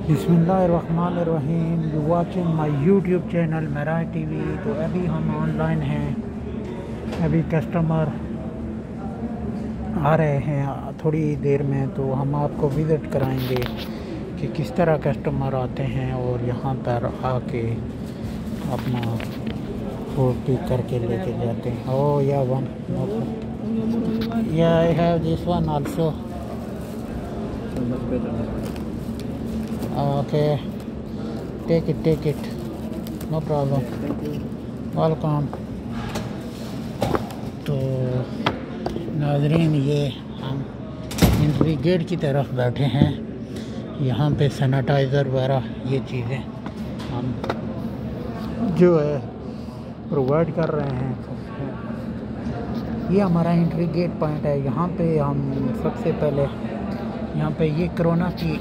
बिस्मिल्लाहिर्रहमानिर्रहीम। You watching my YouTube channel Meraj TV. तो अभी हम ऑनलाइन हैं, अभी कस्टमर आ रहे हैं थोड़ी देर में, तो हम आपको विज़िट कराएंगे कि किस तरह कस्टमर आते हैं और यहाँ पर आके अपना फूड पिक करके लेके जाते हैं। ओह या वन या I have this one also. Okay, take it, no problem. Welcome. तो नाज़रीन, ये हम एंट्री गेट की तरफ बैठे हैं। यहाँ पे सैनिटाइज़र वगैरह ये चीज़ें हम जो है प्रोवाइड कर रहे हैं। ये हमारा एंट्री गेट पॉइंट है। यहाँ पे हम सबसे पहले यहाँ पे ये कोरोना की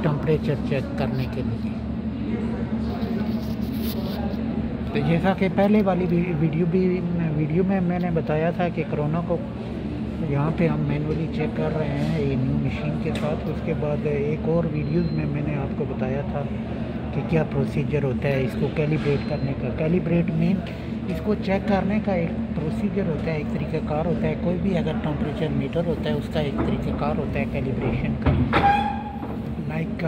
टेम्परेचर चेक करने के लिए, तो जैसा कि पहले वाली वीडियो में मैंने बताया था कि कोरोना को यहाँ पे हम मैनुअली चेक कर रहे हैं ये न्यू मशीन के साथ। उसके बाद एक और वीडियोस में मैंने आपको बताया था कि क्या प्रोसीजर होता है इसको कैलिब्रेट करने का। कैलिब्रेट मीन इसको चेक करने का एक प्रोसीजर होता है, एक तरीक़ाकार होता है। कोई भी अगर टेम्परेचर मीटर होता है उसका एक तरीक़ाकार होता है कैलिब्रेशन का। लाइक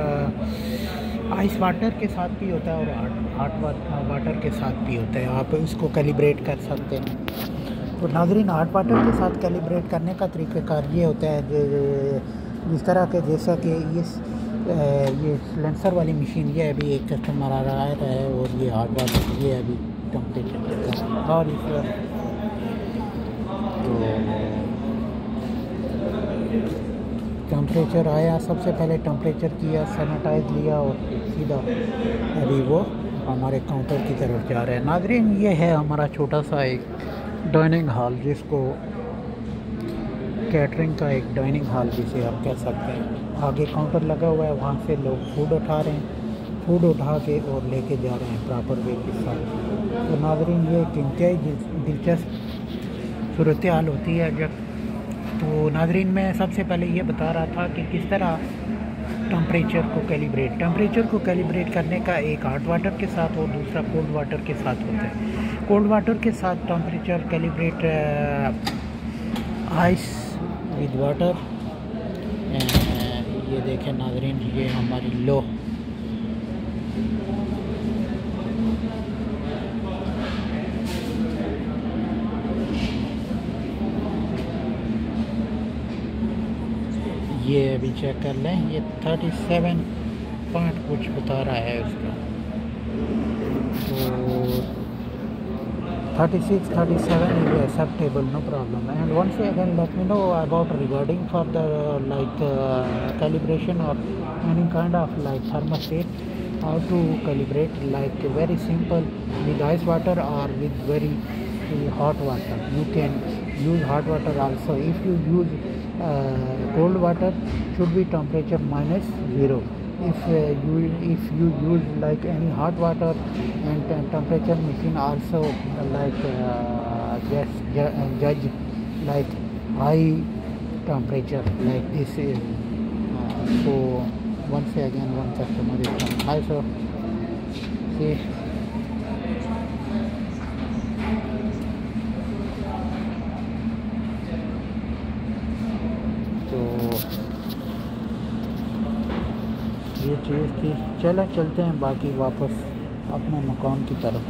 आइस वाटर के साथ भी होता है और हॉट वाटर के साथ भी होता है। आप इसको कैलिब्रेट कर सकते हैं। तो नाज़रीन, हॉट वाटर के साथ कैलिब्रेट करने का तरीक़ाकार ये होता है जिस तरह के जैसा कि ये सिलेंसर वाली मशीन, ये अभी एक कस्टमर आ रहा है और ये हॉट वाटर, ये अभी टेम्परेचर और टेम्परेचर आया। सबसे पहले टेम्परेचर किया, सैनिटाइज लिया और सीधा अभी वो हमारे काउंटर की तरफ जा रहे हैं। नाज़रीन, ये है हमारा छोटा सा एक डाइनिंग हॉल, जिसको कैटरिंग का एक डाइनिंग हॉल जिसे आप कह सकते हैं। आगे काउंटर लगा हुआ है, वहाँ से लोग फूड उठा रहे हैं, फूड उठा के और लेके जा रहे हैं प्रॉपर वे के साथ। तो नाज़रीन, ये एक इंतहाई दिलचस्प सूरत हाल होती है जब। तो नाज़रीन, मैं सबसे पहले ये बता रहा था कि किस तरह टेम्परेचर को कैलिब्रेट करने का एक हॉट वाटर के साथ और दूसरा कोल्ड वाटर के साथ होता है। कोल्ड वाटर के साथ temperature calibrate ice with water. ये देखें नाज़रीन, ये हमारी लो ये अभी चेक कर लें, ये 37 पॉइंट कुछ बता रहा है उसका। तो 36, 37 is acceptable, no problem. And once again, let me know about regarding for the calibration or any kind of like thermostat, how to calibrate, like very simple with ice water or with very hot water. You can use hot water also. If you use cold water, should be temperature -0. If you use like any hot water and temperature machine also like judge like high temperature like this is so once again one customer is coming. Hi sir, see, तो ये चीज़ थी। चलते हैं बाकी वापस अपने मकाम की तरफ।